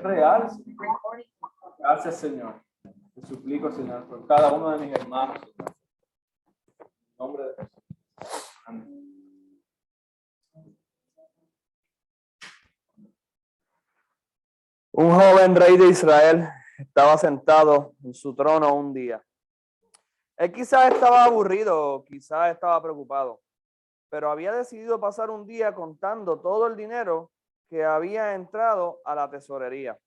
real. Gracias, Señor. Te suplico, Señor, por cada uno de mis hermanos, Señor. En nombre de Jesús. Amén. Un joven rey de Israel estaba sentado en su trono un día. Él quizás estaba aburrido, quizás estaba preocupado, pero había decidido pasar un día contando todo el dinero que había entrado a la tesorería.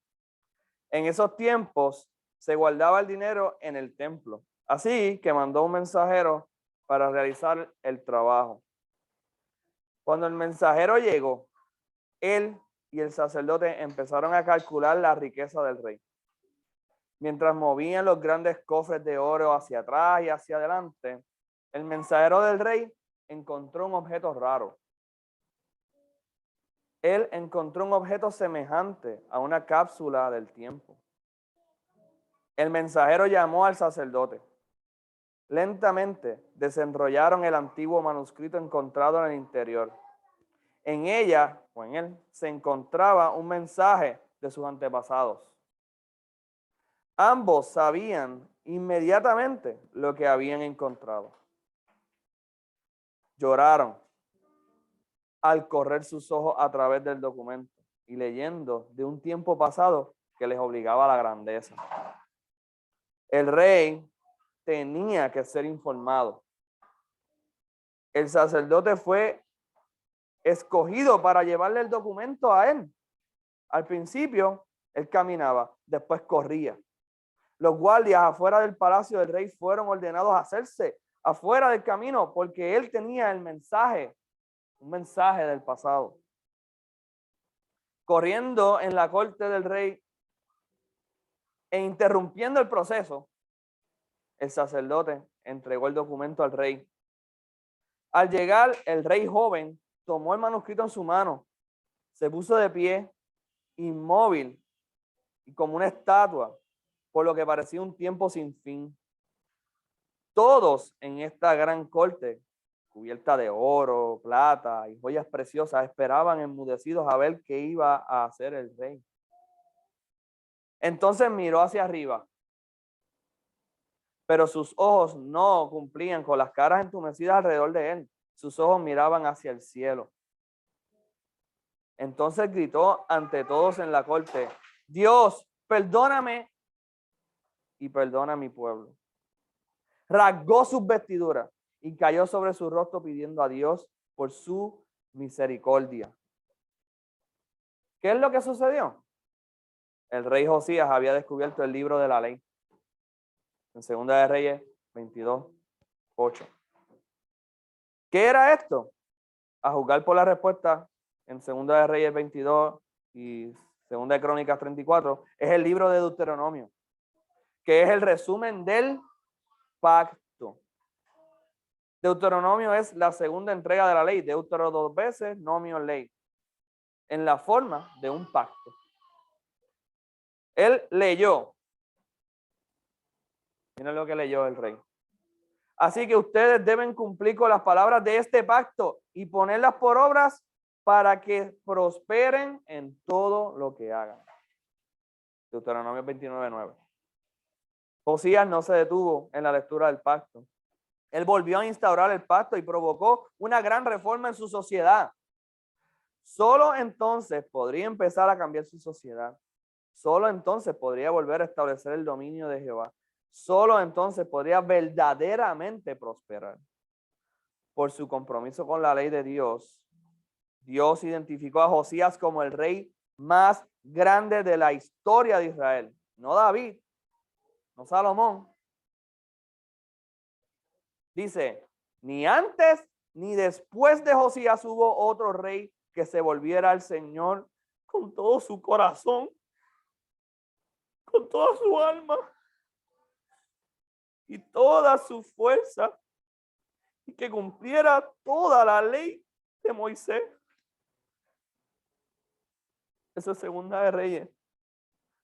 En esos tiempos se guardaba el dinero en el templo, así que mandó un mensajero para realizar el trabajo. Cuando el mensajero llegó, él y el sacerdote empezaron a calcular la riqueza del rey. Mientras movían los grandes cofres de oro hacia atrás y hacia adelante, el mensajero del rey encontró un objeto raro. Él encontró un objeto semejante a una cápsula del tiempo. El mensajero llamó al sacerdote. Lentamente desenrollaron el antiguo manuscrito encontrado en el interior. En ella, o en él, se encontraba un mensaje de sus antepasados. Ambos sabían inmediatamente lo que habían encontrado. Lloraron al correr sus ojos a través del documento y leyendo de un tiempo pasado que les obligaba a la grandeza. El rey tenía que ser informado. El sacerdote fue escogido para llevarle el documento a él. Al principio, él caminaba, después corría. Los guardias afuera del palacio del rey fueron ordenados a hacerse afuera del camino porque él tenía el mensaje, un mensaje del pasado. Corriendo en la corte del rey e interrumpiendo el proceso, el sacerdote entregó el documento al rey. Al llegar, el rey joven tomó el manuscrito en su mano, se puso de pie, inmóvil y como una estatua, por lo que parecía un tiempo sin fin. Todos en esta gran corte, cubierta de oro, plata y joyas preciosas, esperaban enmudecidos a ver qué iba a hacer el rey. Entonces miró hacia arriba, pero sus ojos no cumplían con las caras entumecidas alrededor de él. Sus ojos miraban hacia el cielo. Entonces gritó ante todos en la corte: Dios, perdóname y perdona a mi pueblo. Rasgó sus vestiduras y cayó sobre su rostro pidiendo a Dios por su misericordia. ¿Qué es lo que sucedió? El rey Josías había descubierto el libro de la ley. En Segunda de Reyes 22:8. ¿Qué era esto? A juzgar por la respuesta en Segunda de Reyes 22 y Segunda de Crónicas 34, es el libro de Deuteronomio, que es el resumen del pacto. Deuteronomio es la segunda entrega de la ley. Deutero 2 veces, nomio ley, en la forma de un pacto. Él leyó. Miren lo que leyó el rey. Así que ustedes deben cumplir con las palabras de este pacto y ponerlas por obras para que prosperen en todo lo que hagan. Deuteronomio 29:9. Josías no se detuvo en la lectura del pacto. Él volvió a instaurar el pacto y provocó una gran reforma en su sociedad. Solo entonces podría empezar a cambiar su sociedad. Solo entonces podría volver a establecer el dominio de Jehová. Solo entonces podría verdaderamente prosperar. Por su compromiso con la ley de Dios, Dios identificó a Josías como el rey más grande de la historia de Israel. No David, no Salomón. Dice, ni antes ni después de Josías hubo otro rey que se volviera al Señor con todo su corazón, con toda su alma y toda su fuerza, y que cumpliera toda la ley de Moisés. Eso es Segunda de Reyes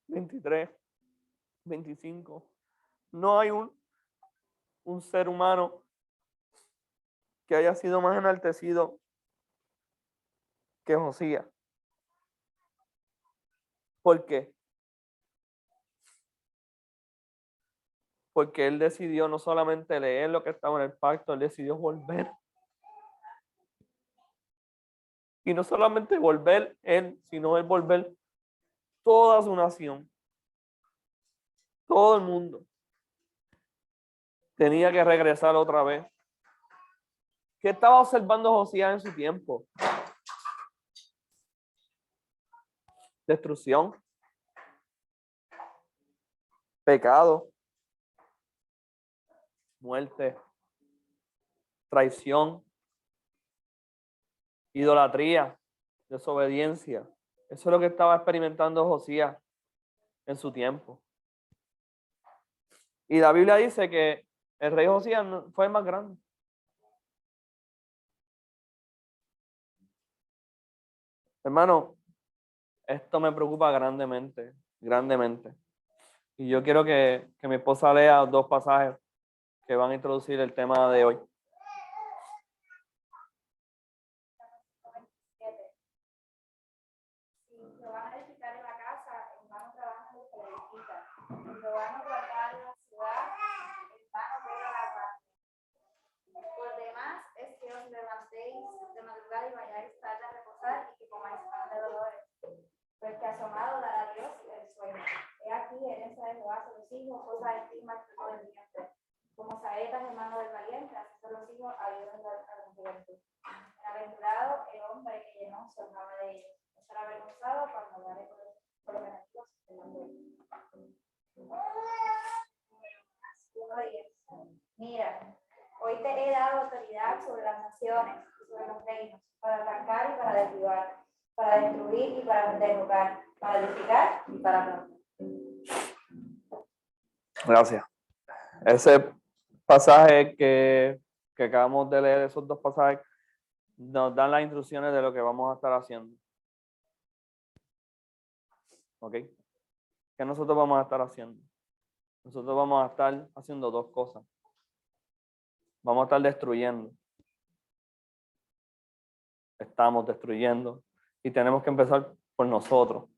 23:25. No hay un ser humano que haya sido más enaltecido que Josías. ¿Por qué? porque él decidió no solamente leer lo que estaba en el pacto, él decidió volver. Y no solamente volver él, sino él volver toda su nación. Todo el mundo tenía que regresar otra vez. ¿Qué estaba observando Josías en su tiempo? Destrucción, pecado, muerte, traición, idolatría, desobediencia. Eso es lo que estaba experimentando Josías en su tiempo. Y la Biblia dice que el rey Josías fue el más grande. Hermano, esto me preocupa grandemente, grandemente. Y yo quiero que mi esposa lea 2 pasajes que van a introducir el tema de hoy. Por demás es que os levantéis de madrugada y vayáis tarde a reposar y que comáis pan de dolores, pues que asomado dará Dios el sueño. He aquí herencia de Jehová son los hijos, cosa de estima el fruto del vientre. Como saetas en mano del valiente, así son los hijos a Dios de la juventud. Bienaventurado el hombre que llenó su alma de ellos. No será avergonzado cuando vale por los beneficios delante de él. Mira, hoy te he dado autoridad sobre las naciones y sobre los reinos, para atacar y para derribar, para destruir y para derrocar, para edificar y para plantar. Gracias. Ese pasaje que acabamos de leer, esos 2 pasajes, nos dan las instrucciones de lo que vamos a estar haciendo. ¿Ok? ¿Qué nosotros vamos a estar haciendo? Nosotros vamos a estar haciendo 2 cosas. Vamos a estar destruyendo. Estamos destruyendo. Y tenemos que empezar por nosotros.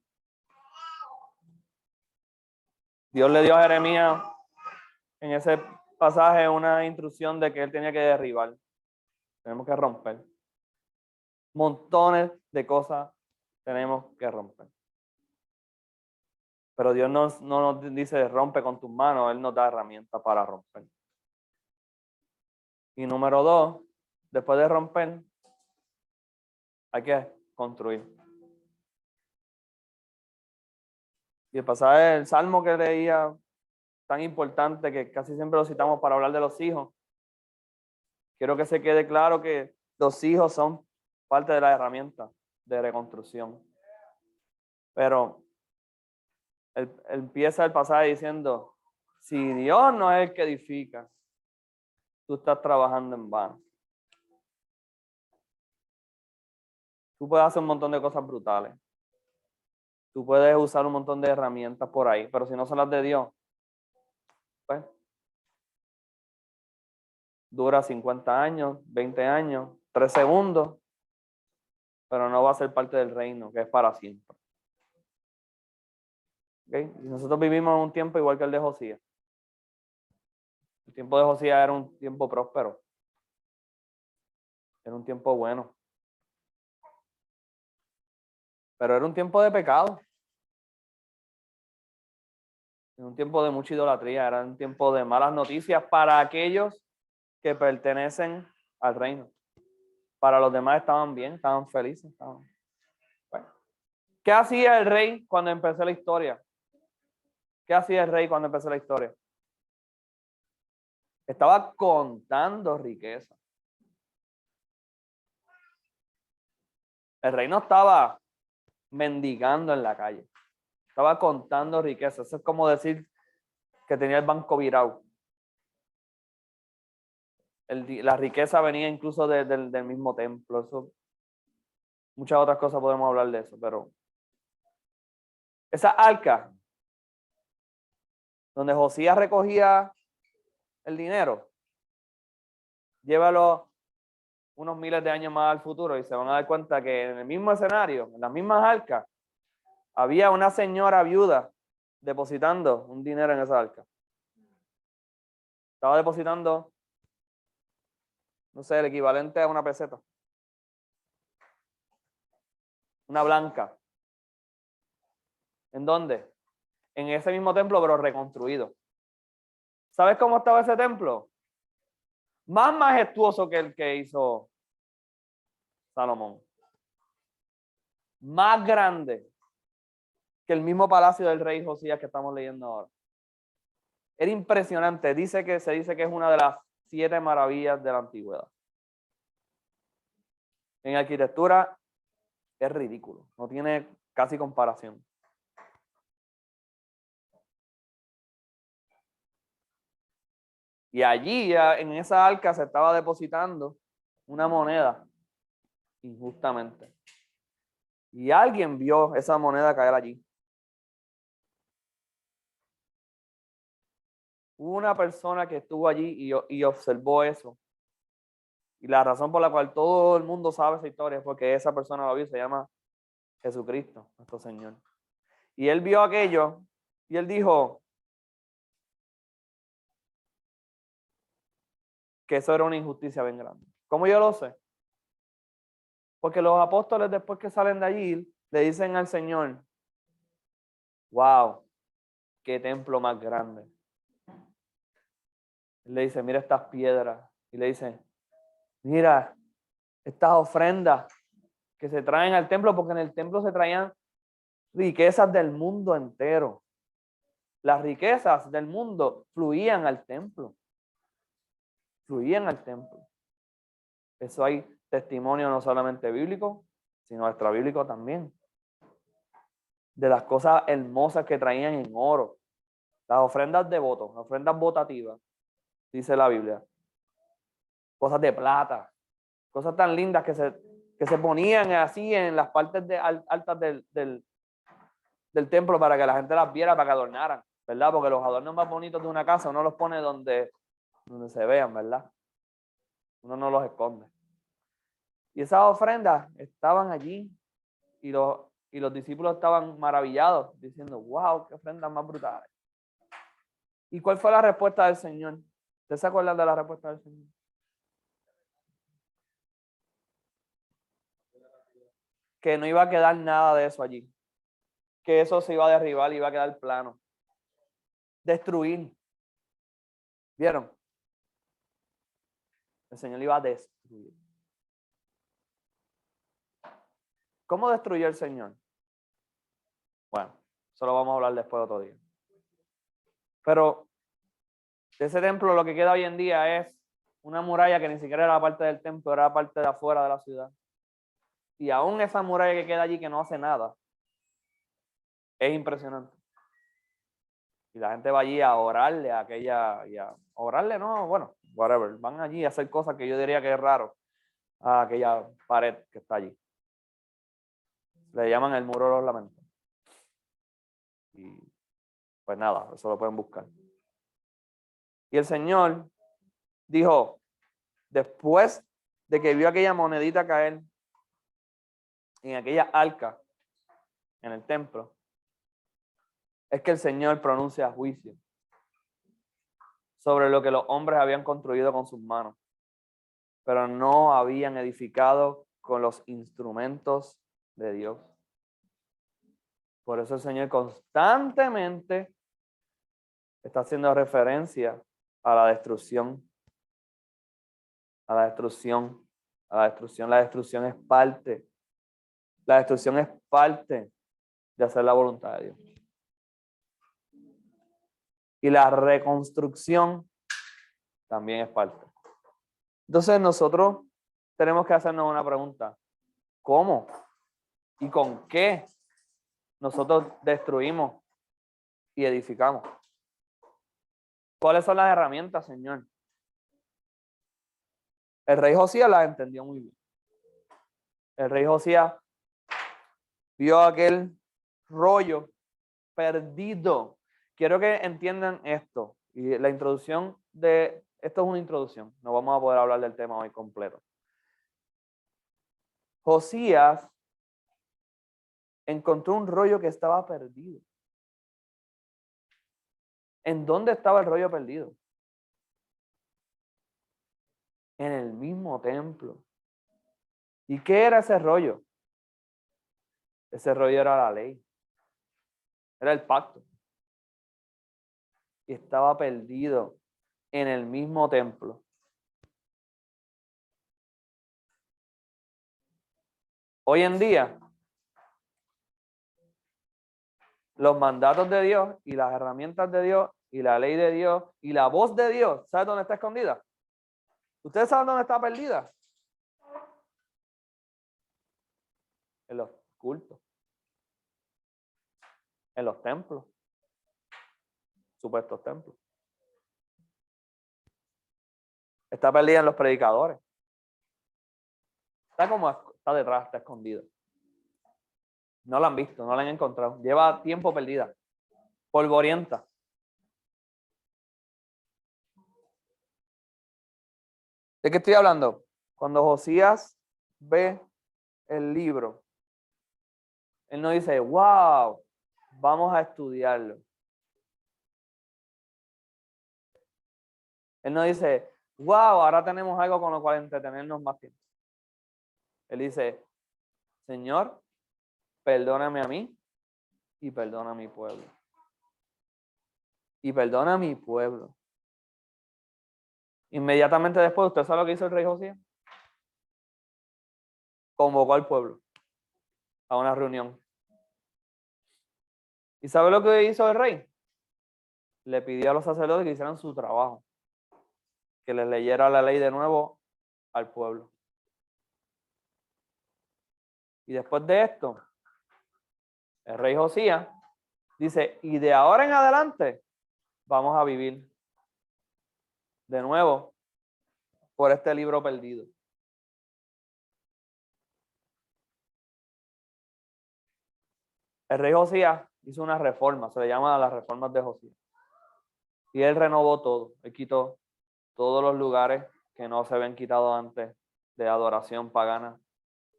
Dios le dio a Jeremías en ese pasaje una instrucción de que él tenía que derribar. Tenemos que romper. Montones de cosas tenemos que romper. Pero Dios no nos dice rompe con tus manos, Él nos da herramientas para romper. Y número 2, después de romper, hay que construir. Y el pasaje del Salmo que leía, tan importante que casi siempre lo citamos para hablar de los hijos. Quiero que se quede claro que los hijos son parte de la herramienta de reconstrucción. Pero él empieza el pasaje diciendo, si Dios no es el que edifica, tú estás trabajando en vano. Tú puedes hacer un montón de cosas brutales. Tú puedes usar un montón de herramientas por ahí, pero si no son las de Dios, pues dura 50 años, 20 años, 3 segundos, pero no va a ser parte del reino, que es para siempre. ¿Okay? Y nosotros vivimos en un tiempo igual que el de Josías. El tiempo de Josías era un tiempo próspero. Era un tiempo bueno. Pero era un tiempo de pecado. Era un tiempo de mucha idolatría. Era un tiempo de malas noticias para aquellos que pertenecen al reino. Para los demás estaban bien, estaban felices. Bueno. ¿Qué hacía el rey cuando empezó la historia? ¿Qué hacía el rey cuando empezó la historia? Estaba contando riqueza. El rey no estaba mendigando en la calle. Estaba contando riqueza. Eso es como decir que tenía el banco virado. La riqueza venía incluso del mismo templo. Eso, muchas otras cosas podemos hablar de eso, pero esa arca donde Josías recogía el dinero, llévalo unos miles de años más al futuro y se van a dar cuenta que en el mismo escenario, en las mismas arcas, había una señora viuda depositando un dinero en esa arca. Estaba depositando, no sé, el equivalente a una peseta. Una blanca. ¿En dónde? En ese mismo templo, pero reconstruido. ¿Sabes cómo estaba ese templo? Más majestuoso que el que hizo Salomón. Más grande que el mismo palacio del rey Josías que estamos leyendo ahora. Era impresionante. Se dice que es una de las 7 maravillas de la antigüedad. En arquitectura es ridículo. No tiene casi comparación. Y allí, en esa arca, se estaba depositando una moneda injustamente. Y alguien vio esa moneda caer allí. Una persona que estuvo allí y observó eso. Y la razón por la cual todo el mundo sabe esa historia es porque esa persona lo vio, se llama Jesucristo, nuestro Señor. Y él vio aquello y él dijo que eso era una injusticia bien grande. ¿Cómo yo lo sé? Porque los apóstoles, después que salen de allí, le dicen al Señor: wow, qué templo más grande. Él le dice: mira estas piedras. Y le dice: mira estas ofrendas que se traen al templo, porque en el templo se traían riquezas del mundo entero. Las riquezas del mundo fluían al templo. Fluían al templo. Eso hay testimonio no solamente bíblico, sino extrabíblico también. De las cosas hermosas que traían en oro. Las ofrendas de votos, ofrendas votativas, dice la Biblia. Cosas de plata. Cosas tan lindas que se ponían así en las partes altas del templo para que la gente las viera, para que adornaran, ¿verdad? Porque los adornos más bonitos de una casa uno los pone donde se vean, ¿verdad? Uno no los esconde. Y esas ofrendas estaban allí y los discípulos estaban maravillados, diciendo: wow, qué ofrendas más brutales. ¿Y cuál fue la respuesta del Señor? ¿Ustedes se acuerdan de la respuesta del Señor? Que no iba a quedar nada de eso allí. Que eso se iba a derribar y iba a quedar plano. Destruir. ¿Vieron? El Señor iba a destruir. ¿Cómo destruyó el Señor? Bueno, eso lo vamos a hablar después otro día. Pero de ese templo lo que queda hoy en día es una muralla que ni siquiera era parte del templo, era parte de afuera de la ciudad. Y aún esa muralla que queda allí que no hace nada, es impresionante. Y la gente va allí a orarle a aquella, orarle, no, bueno, whatever. Van allí a hacer cosas que yo diría que es raro a aquella pared que está allí. Le llaman el muro de los lamentos. Y pues nada, eso lo pueden buscar. Y el Señor dijo, después de que vio aquella monedita caer en aquella arca, en el templo, es que el Señor pronuncia juicio sobre lo que los hombres habían construido con sus manos, pero no habían edificado con los instrumentos de Dios. Por eso el Señor constantemente está haciendo referencia a la destrucción, a la destrucción, a la destrucción. La destrucción es parte. La destrucción es parte de hacer la voluntad de Dios. Y la reconstrucción también es parte. Entonces nosotros tenemos que hacernos una pregunta. ¿Cómo y con qué nosotros destruimos y edificamos? ¿Cuáles son las herramientas, Señor? El rey Josías las entendió muy bien. El rey Josías vio aquel rollo perdido. Quiero que entiendan esto. Y la introducción de esto es una introducción. No vamos a poder hablar del tema hoy completo. Josías encontró un rollo que estaba perdido. ¿En dónde estaba el rollo perdido? en el mismo templo. ¿Y qué era ese rollo? Ese rollo era la ley. Era el pacto. Y estaba perdido en el mismo templo. Hoy en día, los mandatos de Dios y las herramientas de Dios y la ley de Dios y la voz de Dios, ¿sabe dónde está escondida? ¿Ustedes saben dónde está perdida? En los cultos, en los templos, supuestos templos. Está perdida en los predicadores. Está detrás, está escondida. No la han visto, no la han encontrado. Lleva tiempo perdida, polvorienta. ¿De qué estoy hablando? Cuando Josías ve el libro, él no dice, wow, vamos a estudiarlo. Él no dice, wow, ahora tenemos algo con lo cual entretenernos más tiempo. Él dice, Señor, perdóname a mí y perdona a mi pueblo. Y perdona a mi pueblo. Inmediatamente después, ¿usted sabe lo que hizo el rey Josías? Convocó al pueblo a una reunión. ¿Y sabe lo que hizo el rey? Le pidió a los sacerdotes que hicieran su trabajo, que les leyera la ley de nuevo al pueblo. Y después de esto, el rey Josías dice, y de ahora en adelante vamos a vivir de nuevo por este libro perdido. El rey Josías hizo una reforma, se le llama las reformas de Josías. Y él renovó todo, él quitó todos los lugares que no se habían quitado antes de adoración pagana,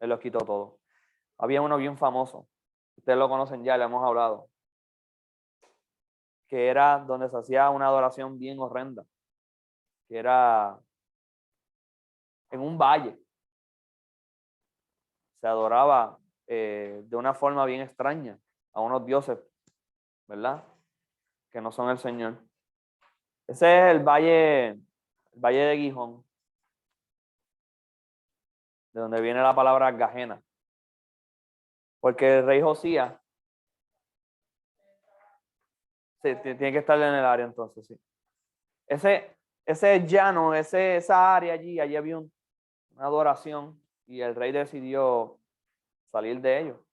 él los quitó todos. Había uno bien famoso, ustedes lo conocen ya, le hemos hablado, que era donde se hacía una adoración bien horrenda, que era en un valle. Se adoraba de una forma bien extraña a unos dioses, ¿verdad? Que no son el Señor. Ese es el valle de Gijón, de donde viene la palabra Gajena. Porque el rey Josías, sí, tiene que estar en el área entonces, sí. Ese llano, esa área allí había una adoración y el rey decidió salir de ello.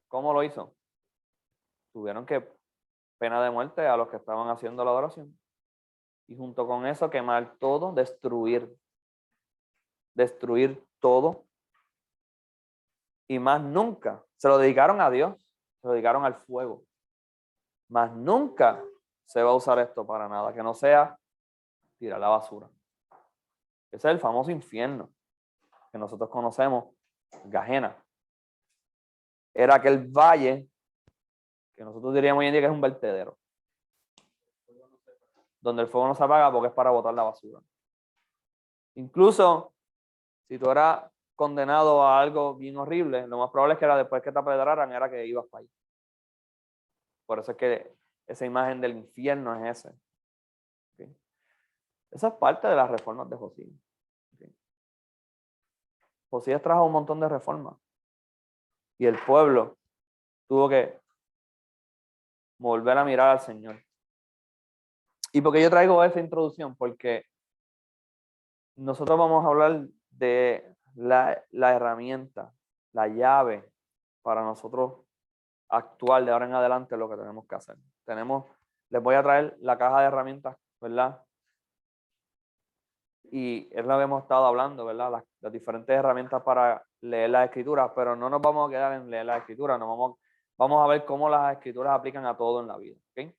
¿Cómo lo hizo? Tuvieron que pena de muerte a los que estaban haciendo la adoración. Y junto con eso quemar todo, destruir todo. Y más nunca, se lo dedicaron a Dios, se lo dedicaron al fuego. Más nunca se va a usar esto para nada, que no sea tirar la basura. Ese es el famoso infierno que nosotros conocemos, Gajena. Era aquel valle que nosotros diríamos hoy en día que es un vertedero, donde el fuego no se apaga porque es para botar la basura. Incluso si tú eras condenado a algo bien horrible, lo más probable es que era después que te apedraran, era que ibas para allá. Por eso es que esa imagen del infierno es ese. ¿Okay? Esa es parte de las reformas de Josías. ¿Okay? Josías trajo un montón de reformas y el pueblo tuvo que volver a mirar al Señor. ¿Y por qué yo traigo esa introducción? Porque nosotros vamos a hablar de la herramienta, la llave para nosotros actuar de ahora en adelante lo que tenemos que hacer. Les voy a traer la caja de herramientas, ¿verdad? Y es lo que hemos estado hablando, ¿verdad? Las diferentes herramientas para leer las escrituras, pero no nos vamos a quedar en leer las escrituras, vamos a ver cómo las escrituras aplican a todo en la vida, ¿ok?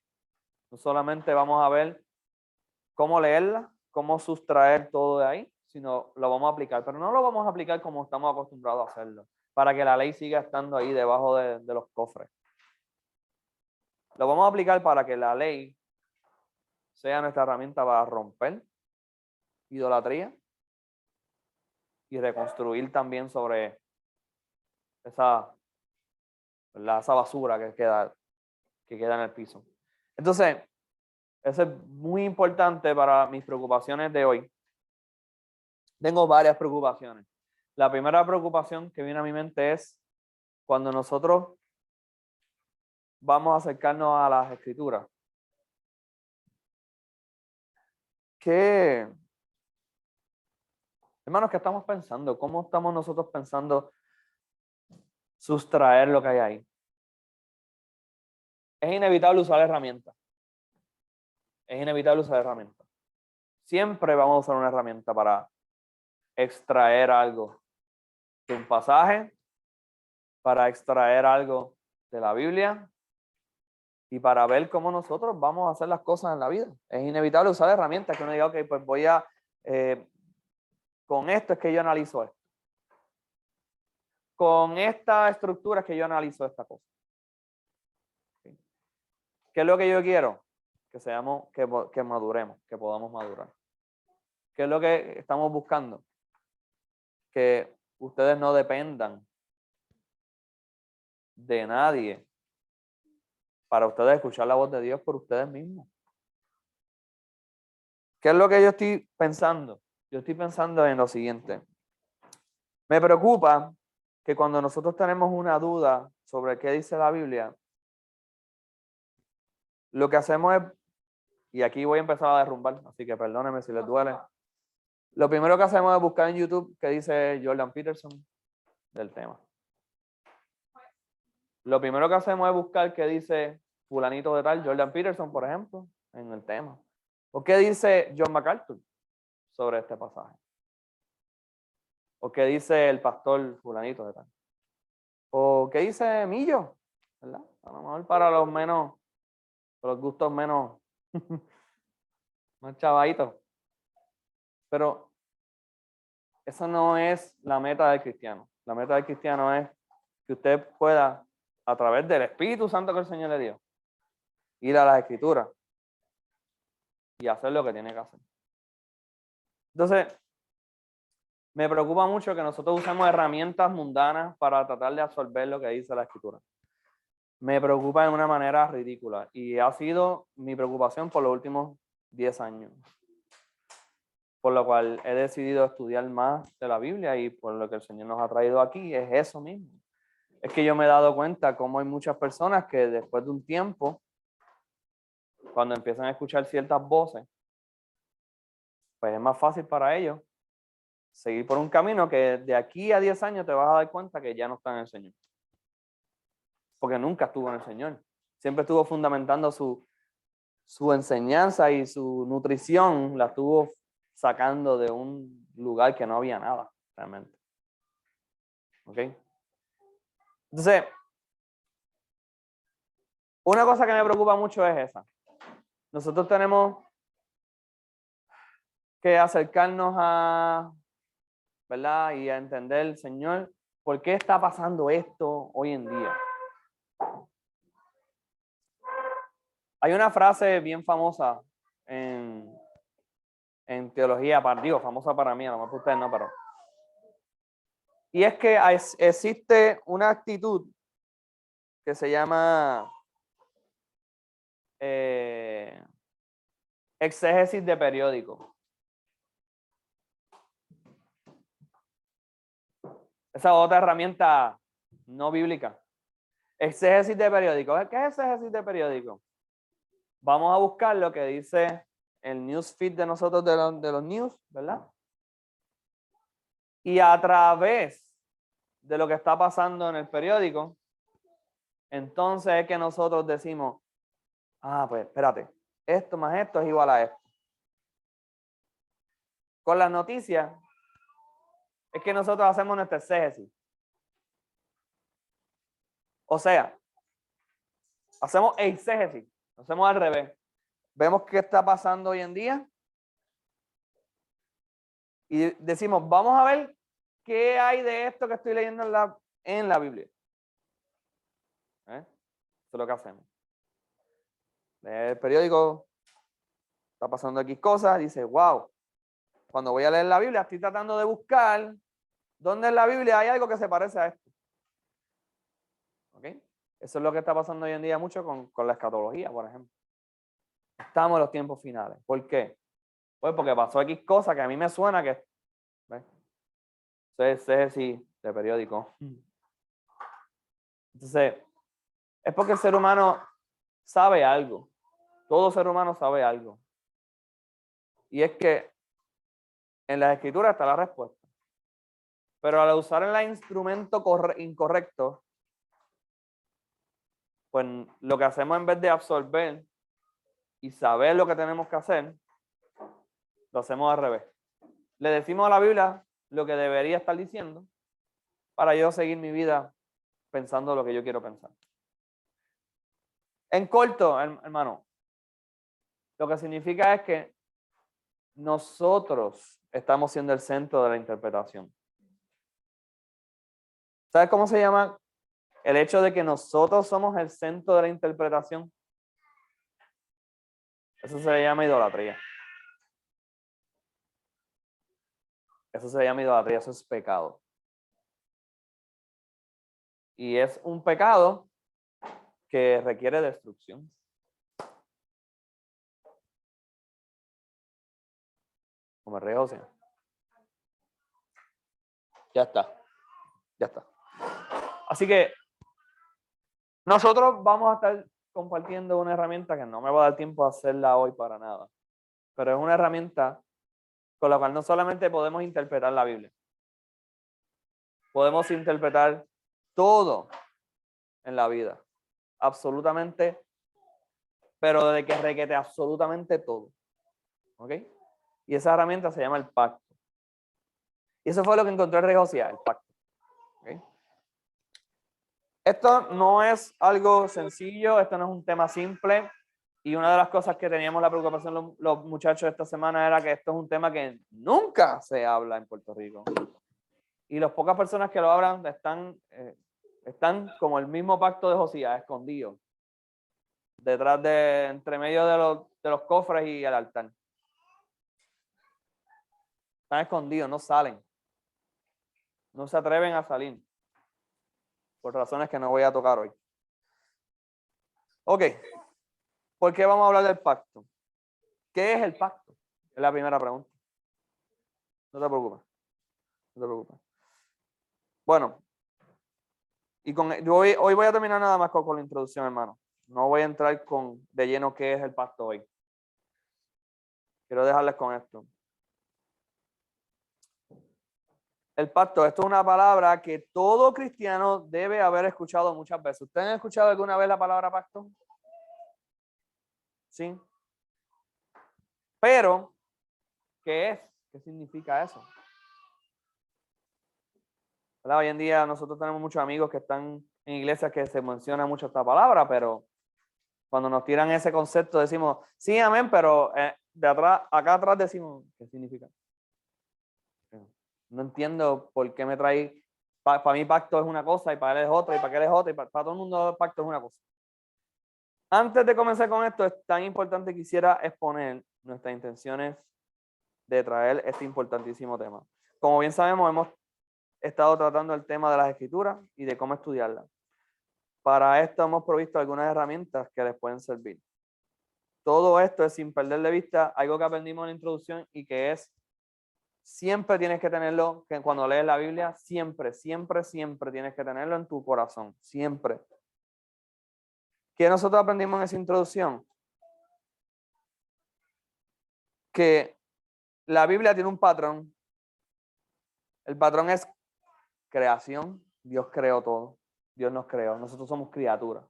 No solamente vamos a ver cómo leerlas, cómo sustraer todo de ahí, sino lo vamos a aplicar, pero no lo vamos a aplicar como estamos acostumbrados a hacerlo, para que la ley siga estando ahí debajo de los cofres. Lo vamos a aplicar para que la ley sea nuestra herramienta para romper idolatría, y reconstruir también sobre esa, ¿verdad? Esa basura que queda en el piso. Entonces, eso es muy importante para mis preocupaciones de hoy. Tengo varias preocupaciones. La primera preocupación que viene a mi mente es cuando nosotros vamos a acercarnos a las escrituras. ¿Qué, hermanos, qué estamos pensando? ¿Cómo estamos nosotros pensando sustraer lo que hay ahí? Es inevitable usar herramientas. Es inevitable usar herramientas. Siempre vamos a usar una herramienta para extraer algo de un pasaje, para extraer algo de la Biblia y para ver cómo nosotros vamos a hacer las cosas en la vida. Es inevitable usar herramientas que uno diga, ok, pues voy a, con esto es que yo analizo esto. Con esta estructura es que yo analizo esta cosa. ¿Qué es lo que yo quiero? Que seamos, que maduremos, que podamos madurar. ¿Qué es lo que estamos buscando? Que ustedes no dependan de nadie para ustedes escuchar la voz de Dios por ustedes mismos. ¿Qué es lo que yo estoy pensando? Yo estoy pensando en lo siguiente. Me preocupa que cuando nosotros tenemos una duda sobre qué dice la Biblia, lo que hacemos es, y aquí voy a empezar a derrumbar, así que perdónenme si les duele. Lo primero que hacemos es buscar en YouTube qué dice Jordan Peterson del tema. Lo primero que hacemos es buscar qué dice fulanito de tal, Jordan Peterson, por ejemplo, en el tema. ¿O qué dice John MacArthur sobre este pasaje? ¿O qué dice el pastor fulanito de tal? ¿O qué dice Millo? ¿Verdad? A lo mejor para los menos, para los gustos menos, más chavaditos. Pero esa no es la meta del cristiano. La meta del cristiano es que usted pueda, a través del Espíritu Santo que el Señor le dio, ir a las Escrituras y hacer lo que tiene que hacer. Entonces, me preocupa mucho que nosotros usemos herramientas mundanas para tratar de absorber lo que dice la Escritura. Me preocupa de una manera ridícula y ha sido mi preocupación por los últimos 10 años. Por lo cual he decidido estudiar más de la Biblia y por lo que el Señor nos ha traído aquí es eso mismo. Es que yo me he dado cuenta cómo hay muchas personas que después de un tiempo, cuando empiezan a escuchar ciertas voces, pues es más fácil para ellos seguir por un camino que de aquí a 10 años te vas a dar cuenta que ya no está en el Señor. Porque nunca estuvo en el Señor. Siempre estuvo fundamentando su enseñanza y su nutrición, la estuvo sacando de un lugar que no había nada, realmente. ¿Ok? Entonces, una cosa que me preocupa mucho es esa. Nosotros tenemos que acercarnos a, ¿verdad? Y a entender, Señor, ¿por qué está pasando esto hoy en día? Hay una frase bien famosa en teología, digo, famosa para mí, a lo mejor para ustedes no, pero... Y es que existe una actitud que se llama exégesis de periódico. Esa es otra herramienta no bíblica. Exégesis de periódico. ¿Qué es exégesis de periódico? Vamos a buscar lo que dice el newsfeed de nosotros de los news, ¿verdad? Y a través de lo que está pasando en el periódico, entonces es que nosotros decimos, pues espérate, esto más esto es igual a esto. Con las noticias es que nosotros hacemos nuestra exégesis. O sea, hacemos exégesis, lo hacemos al revés. Vemos qué está pasando hoy en día y decimos, vamos a ver qué hay de esto que estoy leyendo en la Biblia. Eso es lo que hacemos. Lee el periódico, está pasando aquí cosas, dice, wow, cuando voy a leer la Biblia estoy tratando de buscar ¿Dónde en la Biblia hay algo que se parece a esto? ¿Ok? Eso es lo que está pasando hoy en día mucho con la escatología, por ejemplo. Estamos en los tiempos finales. ¿Por qué? Pues porque pasó X cosa que a mí me suena que... ¿ves? Ese sí, de periódico. Entonces, es porque el ser humano sabe algo. Todo ser humano sabe algo. Y es que en las escrituras está la respuesta. Pero al usar el instrumento incorrecto, pues lo que hacemos en vez de absorber y saber lo que tenemos que hacer, lo hacemos al revés. Le decimos a la Biblia lo que debería estar diciendo para yo seguir mi vida pensando lo que yo quiero pensar. En corto, hermano, lo que significa es que nosotros estamos siendo el centro de la interpretación. ¿Sabes cómo se llama el hecho de que nosotros somos el centro de la interpretación? Eso se llama idolatría. Eso se llama idolatría, eso es pecado. Y es un pecado que requiere destrucción. Como el rey José. Ya está. Ya está. Así que nosotros vamos a estar compartiendo una herramienta que no me va a dar tiempo a hacerla hoy para nada. Pero es una herramienta con la cual no solamente podemos interpretar la Biblia. Podemos interpretar todo en la vida. Absolutamente. Pero de que requete absolutamente todo. ¿Ok? Y esa herramienta se llama el pacto. Y eso fue lo que encontró el rey Josías, el pacto. ¿Okay? Esto no es algo sencillo, esto no es un tema simple. Y una de las cosas que teníamos la preocupación los muchachos esta semana era que esto es un tema que nunca se habla en Puerto Rico. Y las pocas personas que lo hablan están como el mismo pacto de Josías, escondidos. Detrás entre medio de los cofres y el altar. Están escondidos, no salen. No se atreven a salir. Por razones que no voy a tocar hoy. Ok. ¿Por qué vamos a hablar del pacto? ¿Qué es el pacto? Es la primera pregunta. No te preocupes. No te preocupes. Bueno. Y hoy voy a terminar nada más con la introducción, hermano. No voy a entrar de lleno qué es el pacto hoy. Quiero dejarles con esto. El pacto, esto es una palabra que todo cristiano debe haber escuchado muchas veces. ¿Ustedes han escuchado alguna vez la palabra pacto? Sí. Pero, ¿qué es? ¿Qué significa eso? ¿Verdad? Hoy en día nosotros tenemos muchos amigos que están en iglesias que se menciona mucho esta palabra, pero cuando nos tiran ese concepto decimos, sí, amén, pero acá atrás decimos, ¿qué significa? No entiendo por qué me trae, para mí pacto es una cosa y para él es otra y para él es otra y para todo el mundo pacto es una cosa. Antes de comenzar con esto, es tan importante que quisiera exponer nuestras intenciones de traer este importantísimo tema. Como bien sabemos, hemos estado tratando el tema de las escrituras y de cómo estudiarlas. Para esto hemos provisto algunas herramientas que les pueden servir. Todo esto es sin perder de vista algo que aprendimos en la introducción y que es, siempre tienes que tenerlo, que cuando lees la Biblia, siempre, siempre, siempre tienes que tenerlo en tu corazón, siempre. ¿Qué nosotros aprendimos en esa introducción? Que la Biblia tiene un patrón. El patrón es creación. Dios creó todo. Dios nos creó. Nosotros somos criaturas.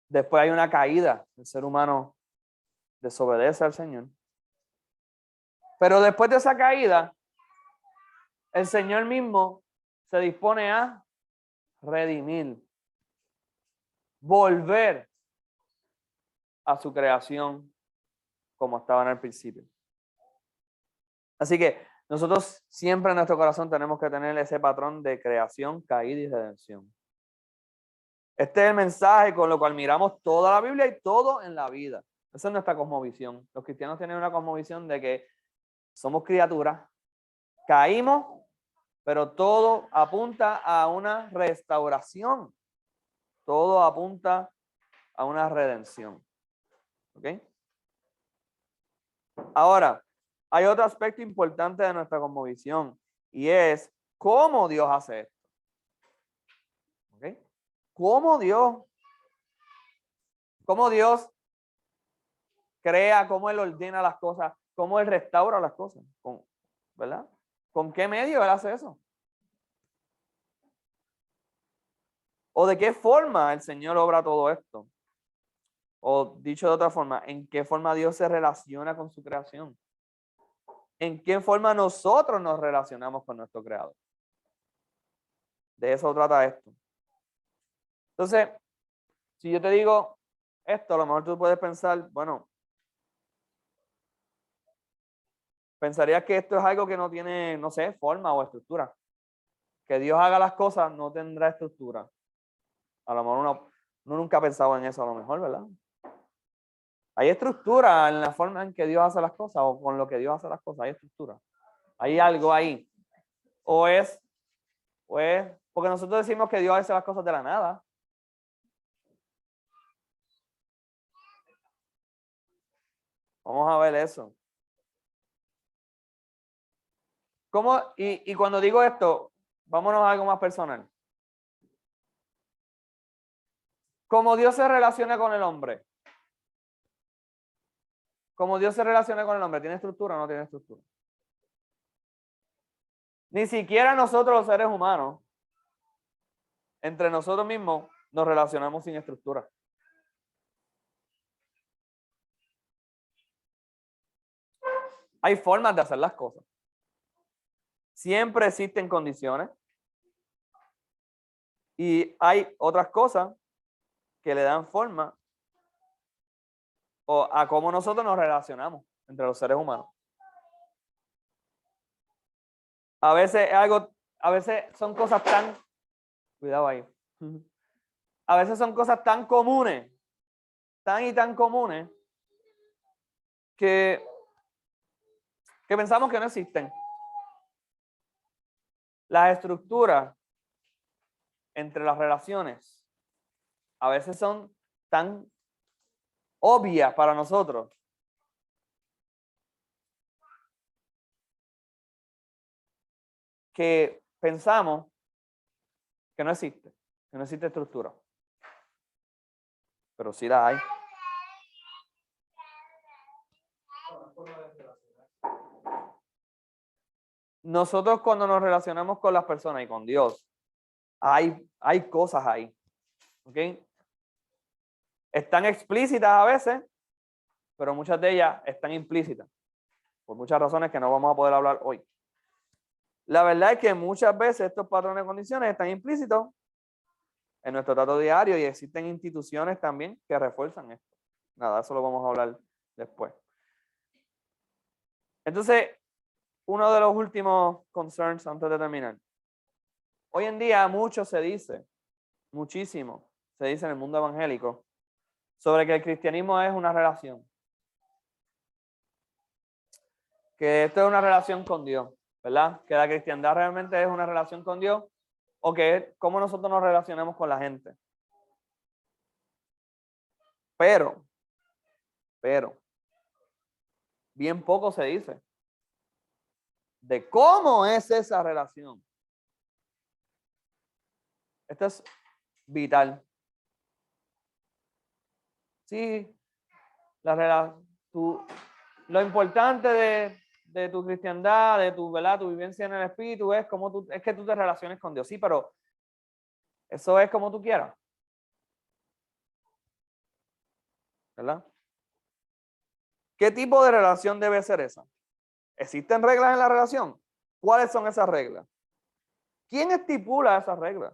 Después hay una caída. El ser humano desobedece al Señor. Pero después de esa caída, el Señor mismo se dispone a redimir, volver a su creación como estaba en el principio. Así que nosotros siempre en nuestro corazón tenemos que tener ese patrón de creación, caída y redención. Este es el mensaje con lo cual miramos toda la Biblia y todo en la vida. Esa es nuestra cosmovisión. Los cristianos tienen una cosmovisión de que somos criaturas Caímos, pero todo apunta a una restauración. Todo apunta a una redención. ¿Ok? Ahora, hay otro aspecto importante de nuestra cosmovisión y es cómo Dios hace esto. ¿Ok? Cómo Dios crea, cómo Él ordena las cosas, cómo Él restaura las cosas, ¿verdad? ¿Con qué medio Él hace eso? ¿O de qué forma el Señor obra todo esto? O dicho de otra forma, ¿en qué forma Dios se relaciona con su creación? ¿En qué forma nosotros nos relacionamos con nuestro Creador? De eso trata esto. Entonces, si yo te digo esto, a lo mejor tú puedes pensar, bueno, pensarías que esto es algo que no tiene, no sé, forma o estructura. Que Dios haga las cosas no tendrá estructura. A lo mejor uno nunca ha pensado en eso, a lo mejor, ¿verdad? Hay estructura en la forma en que Dios hace las cosas o con lo que Dios hace las cosas, hay estructura. Hay algo ahí. O es, porque nosotros decimos que Dios hace las cosas de la nada. Vamos a ver eso. ¿Cómo? Y cuando digo esto, vámonos a algo más personal. ¿Cómo Dios se relaciona con el hombre? ¿Cómo Dios se relaciona con el hombre? ¿Tiene estructura o no tiene estructura? Ni siquiera nosotros los seres humanos, entre nosotros mismos, nos relacionamos sin estructura. Hay formas de hacer las cosas. Siempre existen condiciones. Y hay otras cosas que le dan forma o a cómo nosotros nos relacionamos entre los seres humanos. A veces son cosas tan, cuidado ahí. A veces son cosas tan comunes, tan comunes, que pensamos que no existen. Las estructuras entre las relaciones a veces son tan obvias para nosotros que pensamos que no existe estructura. Pero sí la hay. Nosotros cuando nos relacionamos con las personas y con Dios, hay cosas ahí. ¿Ok? Están explícitas a veces, pero muchas de ellas están implícitas. Por muchas razones que no vamos a poder hablar hoy. La verdad es que muchas veces estos patrones de condiciones están implícitos en nuestro trato diario y existen instituciones también que refuerzan esto. Nada, eso lo vamos a hablar después. Entonces, uno de los últimos concerns antes de terminar. Hoy en día mucho se dice, muchísimo se dice en el mundo evangélico sobre que el cristianismo es una relación. Que esto es una relación con Dios, ¿verdad? Que la cristiandad realmente es una relación con Dios o que es cómo nosotros nos relacionamos con la gente. Pero, bien poco se dice de cómo es esa relación. Esto es vital. Sí, lo importante de tu cristiandad, de tu, ¿verdad? Tu vivencia en el espíritu es que tú te relaciones con Dios. Sí, pero eso es como tú quieras. ¿Verdad? ¿Qué tipo de relación debe ser esa? ¿Existen reglas en la relación? ¿Cuáles son esas reglas? ¿Quién estipula esas reglas?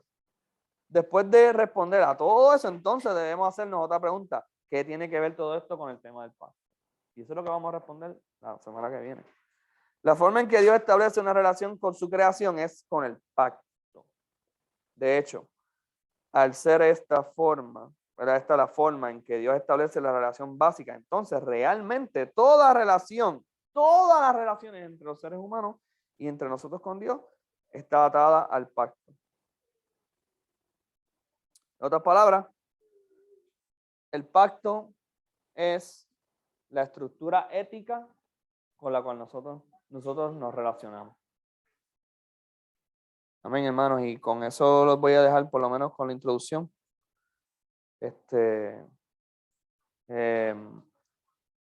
Después de responder a todo eso, entonces debemos hacernos otra pregunta. ¿Qué tiene que ver todo esto con el tema del pacto? Y eso es lo que vamos a responder la semana que viene. La forma en que Dios establece una relación con su creación es con el pacto. De hecho, al ser esta forma, ¿verdad? Esta es la forma en que Dios establece la relación básica. Entonces, realmente todas las relaciones entre los seres humanos y entre nosotros con Dios está atada al pacto. En otras palabras, el pacto es la estructura ética con la cual nosotros nos relacionamos. Amén, hermanos, y con eso los voy a dejar por lo menos con la introducción.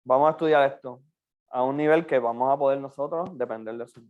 Vamos a estudiar esto a un nivel que vamos a poder nosotros depender de eso.